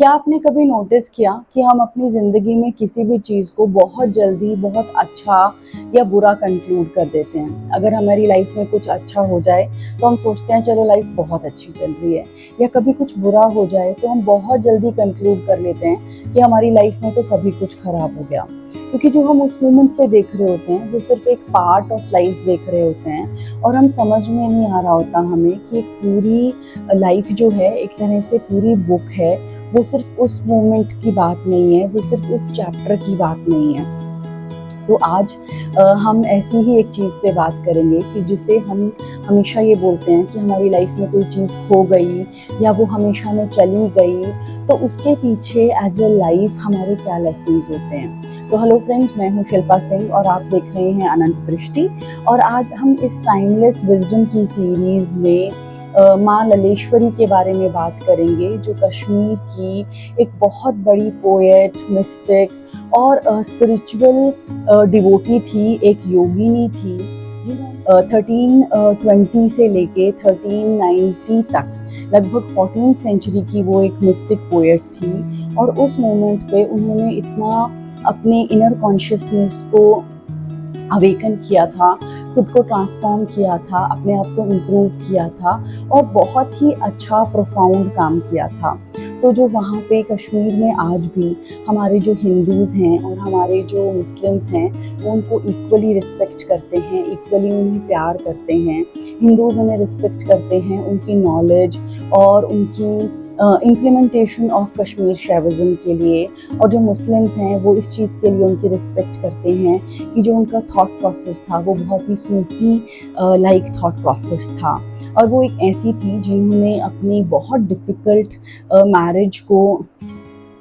क्या आपने कभी नोटिस किया कि हम अपनी ज़िंदगी में किसी भी चीज़ को बहुत जल्दी बहुत अच्छा या बुरा कंक्लूड कर देते हैं। अगर हमारी लाइफ में कुछ अच्छा हो जाए तो हम सोचते हैं चलो लाइफ बहुत अच्छी चल रही है, या कभी कुछ बुरा हो जाए तो हम बहुत जल्दी कंक्लूड कर लेते हैं कि हमारी लाइफ में तो सभी कुछ खराब हो गया। क्योंकि जो हम उस मोमेंट पे देख रहे होते हैं वो सिर्फ एक पार्ट ऑफ लाइफ देख रहे होते हैं, और हम समझ में नहीं आ रहा होता हमें कि एक पूरी लाइफ जो है एक तरह से पूरी बुक है। वो सिर्फ उस मोमेंट की बात नहीं है, वो सिर्फ उस चैप्टर की बात नहीं है। तो आज हम ऐसी ही एक चीज़ पे बात करेंगे कि जिसे हम हमेशा ये बोलते हैं कि हमारी लाइफ में कोई चीज़ खो गई या वो हमेशा में चली गई, तो उसके पीछे एज ए लाइफ हमारे क्या लेसन्स होते हैं। तो हेलो फ्रेंड्स, मैं हूँ शिल्पा सिंह और आप देख रहे हैं अनंत दृष्टि। और आज हम इस टाइमलेस विजडम की सीरीज़ में माँ ललेश्वरी के बारे में बात करेंगे, जो कश्मीर की एक बहुत बड़ी पोएट, मिस्टिक और स्पिरिचुअल डिवोटी थी, एक योगिनी थी। 1320 से लेके 1390 तक लगभग 14 सेंचुरी की वो एक मिस्टिक पोएट थी। और उस मोमेंट पे उन्होंने इतना अपने इनर कॉन्शियसनेस को अवेकन किया था, खुद को ट्रांसफॉर्म किया था, अपने आप को इम्प्रूव किया था और बहुत ही अच्छा प्रोफाउंड काम किया था। तो जो वहाँ पे कश्मीर में आज भी हमारे जो हिंदूज़ हैं और हमारे जो मुस्लिम्स हैं वो उनको इक्वली रिस्पेक्ट करते हैं, इक्वली उन्हें प्यार करते हैं। हिंदूज़ उन्हें रिस्पेक्ट करते हैं उनकी नॉलेज और उनकी इम्प्लीमेंटेशन ऑफ कश्मीर शैविज़म के लिए, और जो मुस्लिम्स हैं वो इस चीज़ के लिए उनकी रिस्पेक्ट करते हैं कि जो उनका थॉट प्रोसेस था वो बहुत ही सूफ़ी लाइक थॉट प्रोसेस था। और वो एक ऐसी थी जिन्होंने अपनी बहुत डिफ़िकल्ट मैरिज को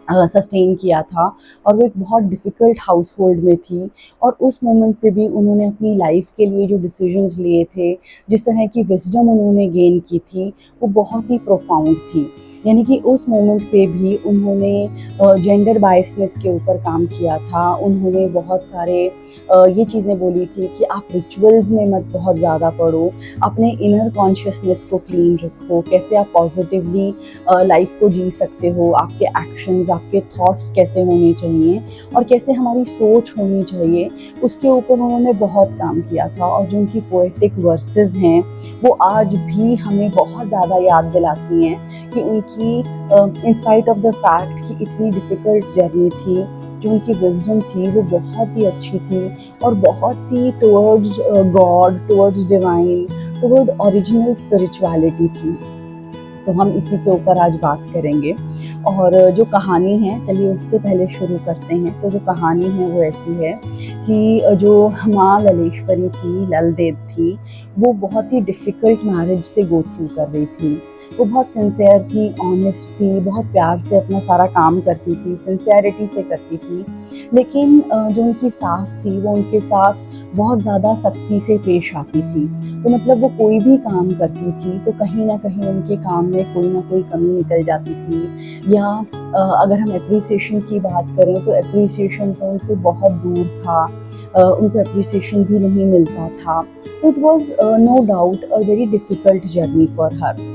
सस्टेन किया था, और वो एक बहुत डिफ़िकल्ट हाउस होल्ड में थी। और उस मोमेंट पे भी उन्होंने अपनी लाइफ के लिए जो डिसीजंस लिए थे, जिस तरह की विजडम उन्होंने गेन की थी, वो बहुत ही प्रोफाउंड थी। यानी कि उस मोमेंट पे भी उन्होंने जेंडर बायसनेस के ऊपर काम किया था। उन्होंने बहुत सारे ये चीज़ें बोली थी कि आप रिचुअल्स में मत बहुत ज़्यादा पढ़ो, अपने इनर कॉन्शियसनेस को क्लीन रखो, कैसे आप पॉजिटिवली लाइफ को जी सकते हो, आपके एक्शंस, आपके थॉट्स कैसे होने चाहिए और कैसे हमारी सोच होनी चाहिए, उसके ऊपर उन्होंने बहुत काम किया था। और जो उनकी पोएटिक वर्सेस हैं वो आज भी हमें बहुत ज़्यादा याद दिलाती हैं कि उनकी in spite of the fact कि इतनी डिफ़िकल्ट जर्नी थी, जो उनकी विजडम थी वो बहुत ही अच्छी थी और बहुत ही towards God, towards divine, toward original spirituality थी। तो हम इसी के ऊपर आज बात करेंगे। और जो कहानी है, चलिए उससे पहले शुरू करते हैं। तो जो कहानी है वो ऐसी है कि जो माँ ललेश्वरी थी, ललदेव थी, वो बहुत ही डिफ़िकल्ट मैरिज से गो थ्रू कर रही थी। वो बहुत सिंसियर थी, ऑनेस्ट थी, बहुत प्यार से अपना सारा काम करती थी, सिंसियरिटी से करती थी। लेकिन जो उनकी सास थी वो उनके साथ बहुत ज़्यादा सख्ती से पेश आती थी। तो मतलब वो कोई भी काम करती थी तो कहीं ना कहीं उनके काम में कोई ना कोई कमी निकल जाती थी, या अगर हम एप्रिसिएशन की बात करें तो एप्रिसिएशन तो उनसे बहुत दूर था। उनको एप्रिसिएशन भी नहीं मिलता था। तो it was no doubt a very difficult journey for her.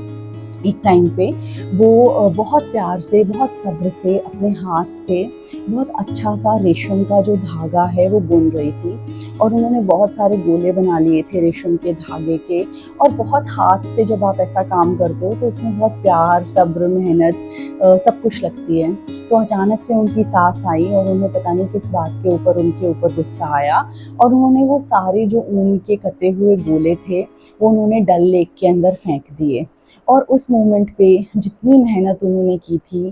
एक टाइम पे वो बहुत प्यार से, बहुत सब्र से अपने हाथ से बहुत अच्छा सा रेशम का जो धागा है वो बुन रही थी। और उन्होंने बहुत सारे गोले बना लिए थे रेशम के धागे के। और बहुत हाथ से जब आप ऐसा काम करते हो तो उसमें बहुत प्यार, सब्र, मेहनत सब कुछ लगती है। तो अचानक से उनकी सास आई और उन्हें पता नहीं किस बात के ऊपर उनके ऊपर गुस्सा आया, और उन्होंने वो सारे जो ऊन के कटे हुए गोले थे वो उन्होंने डल लेक के अंदर फेंक दिए। और उस मोमेंट पे जितनी मेहनत उन्होंने की थी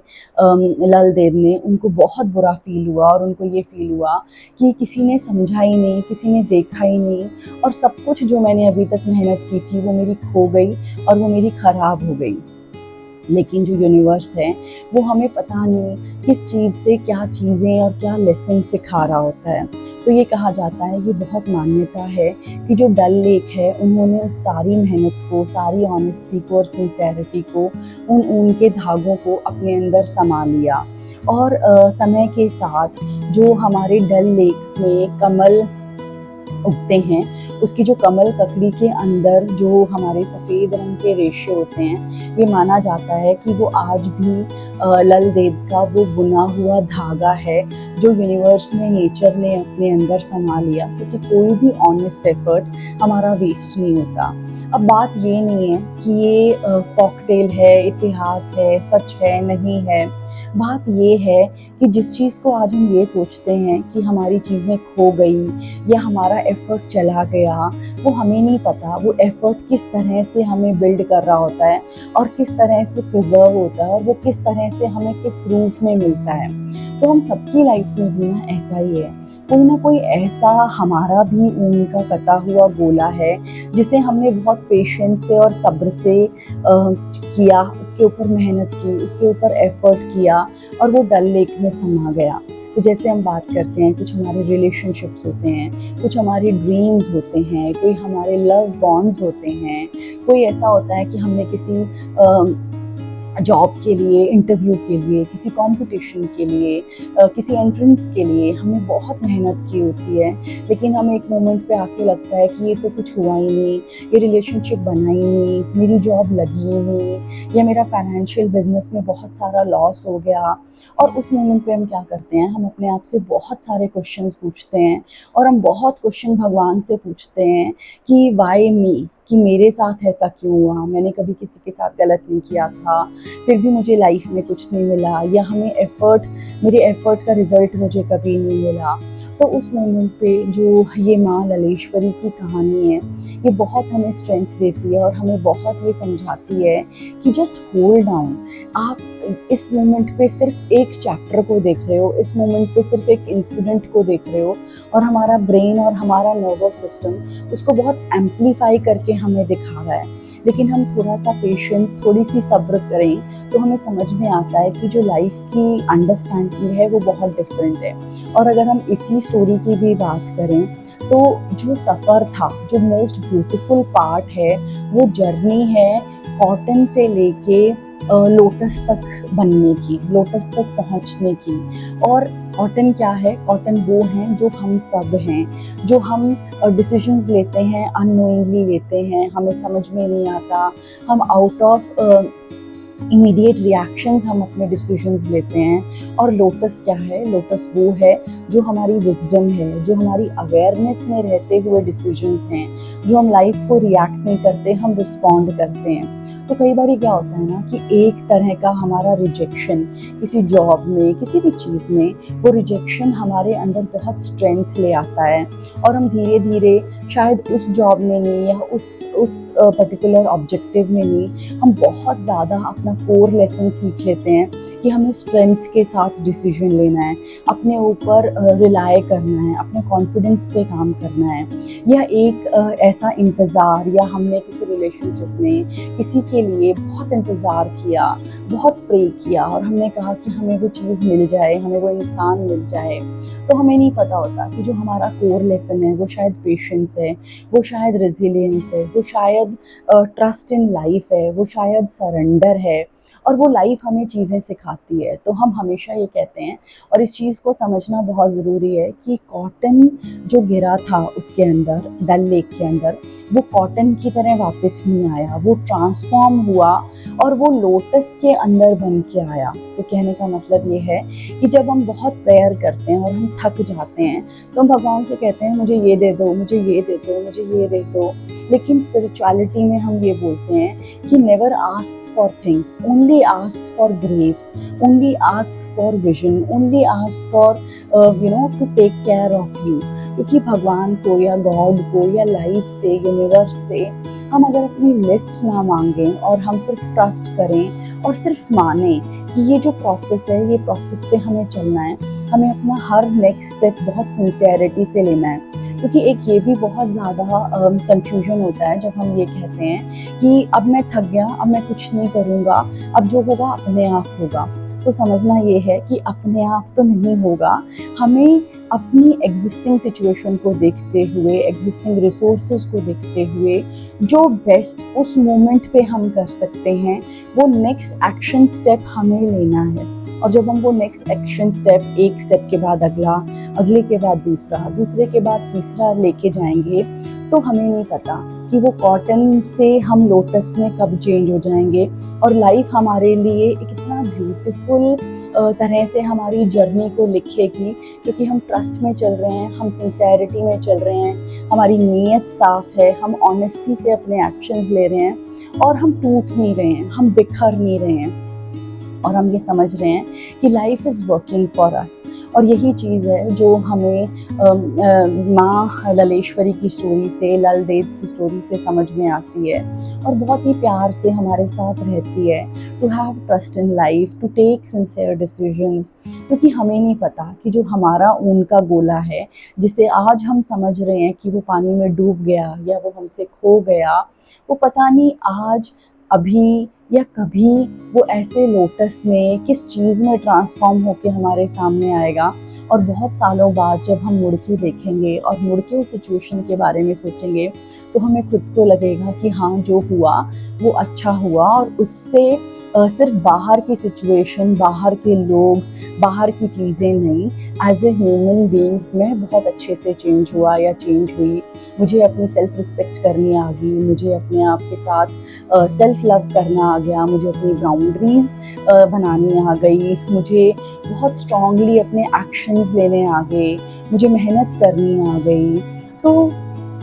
लल देव ने, उनको बहुत बुरा फ़ील हुआ और उनको ये फ़ील हुआ कि किसी ने समझा ही नहीं, किसी ने देखा ही नहीं, और सब कुछ जो मैंने अभी तक मेहनत की थी वो मेरी खो गई और वो मेरी ख़राब हो गई। लेकिन जो यूनिवर्स है वो हमें पता नहीं किस चीज़ से क्या चीज़ें और क्या लेसन सिखा रहा होता है। तो ये कहा जाता है, ये बहुत मान्यता है कि जो डल लेक है उन्होंने उस सारी मेहनत को, सारी ऑनेस्टी को और सिंसेरिटी को, उन ऊन के धागों को अपने अंदर समा लिया। और समय के साथ जो हमारे डल लेक में कमल उगते हैं, उसकी जो कमल ककड़ी के अंदर जो हमारे सफ़ेद रंग के रेशे होते हैं, ये माना जाता है कि वो आज भी लल देद का वो बुना हुआ धागा है जो यूनिवर्स ने, नेचर ने अपने अंदर समा लिया, क्योंकि कोई भी ऑनेस्ट एफर्ट हमारा वेस्ट नहीं होता। अब बात ये नहीं है कि ये फॉकटेल है, इतिहास है, सच है, नहीं है। बात ये है कि जिस चीज़ को आज हम ये सोचते हैं कि हमारी चीज़ें खो गई या हमारा एफ़र्ट चला गया, वो हमें नहीं पता वो एफ़र्ट किस तरह से हमें बिल्ड कर रहा होता है और किस तरह से प्रिजर्व होता है और वो किस तरह से हमें किस रूप में मिलता है। तो हम सबकी लाइफ में भी ना ऐसा ही है, कोई ना कोई ऐसा हमारा भी ऊन का कता हुआ गोला है जिसे हमने बहुत पेशेंस से और सब्र से किया, उसके ऊपर मेहनत की, उसके ऊपर एफ़र्ट किया और वो डल लेक में समा गया। तो जैसे हम बात करते हैं, कुछ हमारे रिलेशनशिप्स होते हैं, कुछ हमारे ड्रीम्स होते हैं, कोई हमारे लव बॉन्ड्स होते हैं, कोई ऐसा होता है कि हमने किसी जॉब के लिए, इंटरव्यू के लिए, किसी कंपटीशन के लिए, किसी एंट्रेंस के लिए हमने बहुत मेहनत की होती है, लेकिन हमें एक मोमेंट पे आके लगता है कि ये तो कुछ हुआ ही नहीं, ये रिलेशनशिप बना ही नहीं, मेरी जॉब लगी ही नहीं, या मेरा फाइनेंशियल बिजनेस में बहुत सारा लॉस हो गया। और उस मोमेंट पे हम क्या करते हैं, हम अपने आप से बहुत सारे क्वेश्चंस पूछते हैं और हम बहुत क्वेश्चन भगवान से पूछते हैं कि वाई मी, कि मेरे साथ ऐसा क्यों हुआ, मैंने कभी किसी के साथ गलत नहीं किया था, फिर भी मुझे लाइफ में कुछ नहीं मिला, या मेरे एफ़र्ट का रिज़ल्ट मुझे कभी नहीं मिला। तो उस मोमेंट पे जो ये माँ ललेश्वरी की कहानी है, ये बहुत हमें स्ट्रेंथ देती है और हमें बहुत ये समझाती है कि जस्ट होल्ड डाउन। आप इस मोमेंट पे सिर्फ एक चैप्टर को देख रहे हो, इस मोमेंट पे सिर्फ एक इंसिडेंट को देख रहे हो, और हमारा ब्रेन और हमारा नर्वस सिस्टम उसको बहुत एम्प्लीफाई करके हमें दिखा रहा है। लेकिन हम थोड़ा सा पेशेंस, थोड़ी सी सब्र करें तो हमें समझ में आता है कि जो लाइफ की अंडरस्टैंडिंग है वो बहुत डिफरेंट है। और अगर हम इसी स्टोरी की भी बात करें तो जो सफ़र था, जो मोस्ट ब्यूटीफुल पार्ट है, वो जर्नी है कॉटन से लेके लोटस तक बनने की, लोटस तक पहुंचने की। और कॉटन क्या है? कॉटन वो हैं जो हम सब हैं, जो हम डिसीजंस लेते हैं, अननोइंगली लेते हैं, हमें समझ में नहीं आता, हम आउट ऑफ इमीडिएट रिएक्शंस हम अपने डिसीजंस लेते हैं। और लोटस क्या है? लोटस वो है जो हमारी विजडम है, जो हमारी अवेयरनेस में रहते हुए डिसीजंस हैं, जो हम लाइफ को रिएक्ट नहीं करते, हम रिस्पॉन्ड करते हैं। तो कई बार क्या होता है ना कि एक तरह का हमारा रिजेक्शन किसी जॉब में, किसी भी चीज़ में, वो रिजेक्शन हमारे अंदर बहुत स्ट्रेंथ ले आता है और हम धीरे धीरे शायद उस जॉब में नहीं या उस पर्टिकुलर ऑब्जेक्टिव में नहीं, हम बहुत ज़्यादा अपना कोर लेसन सीख लेते हैं कि हमें स्ट्रेंथ के साथ डिसीजन लेना है, अपने ऊपर रिलाय करना है, अपने कॉन्फिडेंस पे काम करना है। या एक ऐसा इंतज़ार, या हमने किसी रिलेशनशिप में किसी के लिए बहुत इंतज़ार किया, बहुत प्रे किया और हमने कहा कि हमें वो चीज़ मिल जाए, हमें वो इंसान मिल जाए। तो हमें नहीं पता होता कि जो हमारा कोर लेसन है वो शायद पेशेंस है, वो शायद रेजिलियंस है, वो शायद ट्रस्ट इन लाइफ है, वो शायद सरेंडर है, और वो लाइफ हमें चीज़ें सिखाती है। तो हम हमेशा ये कहते हैं, और इस चीज़ को समझना बहुत ज़रूरी है, कि कॉटन जो गिरा था उसके अंदर, डल लेक के अंदर, वो कॉटन की तरह वापस नहीं आया, वो ट्रांसफॉर्म हुआ और वो लोटस के अंदर बन के आया। तो कहने का मतलब ये है कि जब हम बहुत प्रेयर करते हैं और हम थक जाते हैं तो हम भगवान से कहते हैं मुझे ये दे दो, मुझे ये दे दो, मुझे ये दे दो। लेकिन स्पिरिचुअलिटी में हम ये बोलते हैं कि never asks for thing, only ask for grace, only ask for vision, only ask for to take care of you. क्योंकि भगवान को या गॉड को या लाइफ से, यूनिवर्स से हम अगर अपनी लिस्ट ना मांगें और हम सिर्फ ट्रस्ट करें और सिर्फ माने कि ये जो प्रोसेस है, ये प्रोसेस पे हमें चलना है, हमें अपना हर नेक्स्ट स्टेप बहुत सिंसियरिटी से लेना है। क्योंकि एक ये भी बहुत ज़्यादा कंफ्यूजन होता है जब हम ये कहते हैं कि अब मैं थक गया, अब मैं कुछ नहीं करूँगा, अब जो होगा अपने आप होगा। तो समझना ये है कि अपने आप तो नहीं होगा, हमें अपनी एग्जिस्टिंग सिचुएशन को देखते हुए, एग्जिस्टिंग रिसोर्सेज को देखते हुए जो बेस्ट उस मोमेंट पे हम कर सकते हैं, वो नेक्स्ट एक्शन स्टेप हमें लेना है। और जब हम वो नेक्स्ट एक्शन स्टेप, एक स्टेप के बाद अगला, अगले के बाद दूसरा, दूसरे के बाद तीसरा लेके जाएंगे, तो हमें नहीं पता कि वो कॉटन से हम लोटस में कब चेंज हो जाएंगे। और लाइफ हमारे लिए एक इतना ब्यूटीफुल तरह से हमारी जर्नी को लिखेगी, क्योंकि हम ट्रस्ट में चल रहे हैं, हम सिंसेरिटी में चल रहे हैं, हमारी नीयत साफ है, हम ऑनेस्टी से अपने एक्शंस ले रहे हैं और हम टूट नहीं रहे हैं, हम बिखर नहीं रहे हैं, और हम ये समझ रहे हैं कि life is working for us. और यही चीज़ है जो हमें माँ ललेश्वरी की स्टोरी से, लल देव की स्टोरी से समझ में आती है और बहुत ही प्यार से हमारे साथ रहती है। To have trust in life, to take sincere decisions, क्योंकि हमें नहीं पता कि जो हमारा ऊन का गोला है, जिसे आज हम समझ रहे हैं कि वो पानी में डूब गया या वो हमसे खो गया, वो पता नहीं आज, अभी या कभी वो ऐसे लोटस में किस चीज़ में ट्रांसफॉर्म होके हमारे सामने आएगा। और बहुत सालों बाद जब हम मुड़ के देखेंगे और मुड़ के उस सिचुएशन के बारे में सोचेंगे, तो हमें खुद को लगेगा कि हाँ, जो हुआ वो अच्छा हुआ, और उससे सिर्फ बाहर की सिचुएशन, बाहर के लोग, बाहर की चीज़ें नहीं, एज ए ह्यूमन बीइंग मैं बहुत अच्छे से चेंज हुआ या चेंज हुई। मुझे अपनी सेल्फ रिस्पेक्ट करनी आ गई, मुझे अपने आप के साथ सेल्फ लव करना आ गया, मुझे अपनी बाउंड्रीज़ बनानी आ गई, मुझे बहुत स्ट्रांगली अपने एक्शंस लेने आ गए, मुझे मेहनत करनी आ गई। तो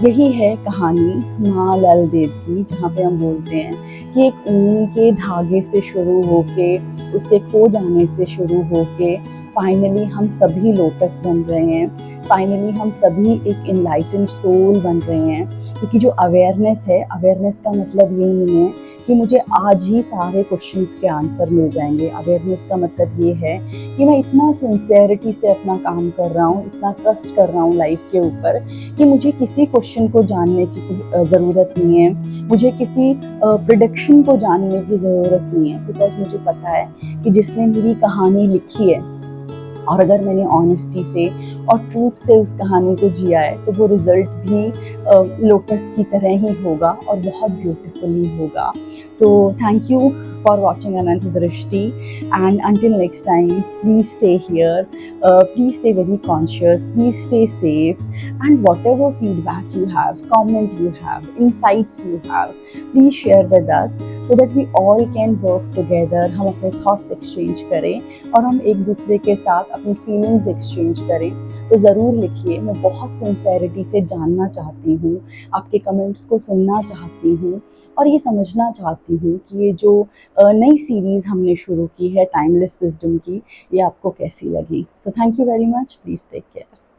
यही है कहानी माँ लल देव की, जहाँ पे हम बोलते हैं कि एक ऊन के धागे से शुरू होके, उसके खो जाने से शुरू होके फाइनली हम सभी लोटस बन रहे हैं, फाइनली हम सभी एक इनलाइटेंड सोल बन रहे हैं। क्योंकि जो अवेयरनेस है, अवेयरनेस का मतलब ये नहीं है कि मुझे आज ही सारे क्वेश्चंस के आंसर मिल जाएंगे। अवेयरनेस का मतलब ये है कि मैं इतना सिंसेरिटी से अपना काम कर रहा हूँ, इतना ट्रस्ट कर रहा हूँ लाइफ के ऊपर, कि मुझे किसी क्वेश्चन को जानने की ज़रूरत नहीं है, मुझे किसी प्रिडिक्शन को जानने की ज़रूरत नहीं है, बिकॉज मुझे पता है कि जिसने मेरी कहानी लिखी है, और अगर मैंने ऑनेस्टी से और ट्रूथ से उस कहानी को जिया है, तो वो रिज़ल्ट भी लोटस की तरह ही होगा और बहुत ब्यूटीफुली होगा। सो thank you for watching Ananta Drishti, and until next time, please stay here, please stay very conscious, please stay safe, and whatever feedback you have, comment you have, insights you have, please share with us so that we all can work together। हम अपने thoughts exchange करें और हम एक दूसरे के साथ अपनी feelings exchange करें। तो ज़रूर लिखिए, मैं बहुत सिंसेरिटी से जानना चाहती हूँ, आपके कमेंट्स को सुनना चाहती हूँ, और ये समझना चाहती हूँ कि ये जो नई सीरीज़ हमने शुरू की है टाइमलेस विजडम की, ये आपको कैसी लगी। So thank you very much, please take care.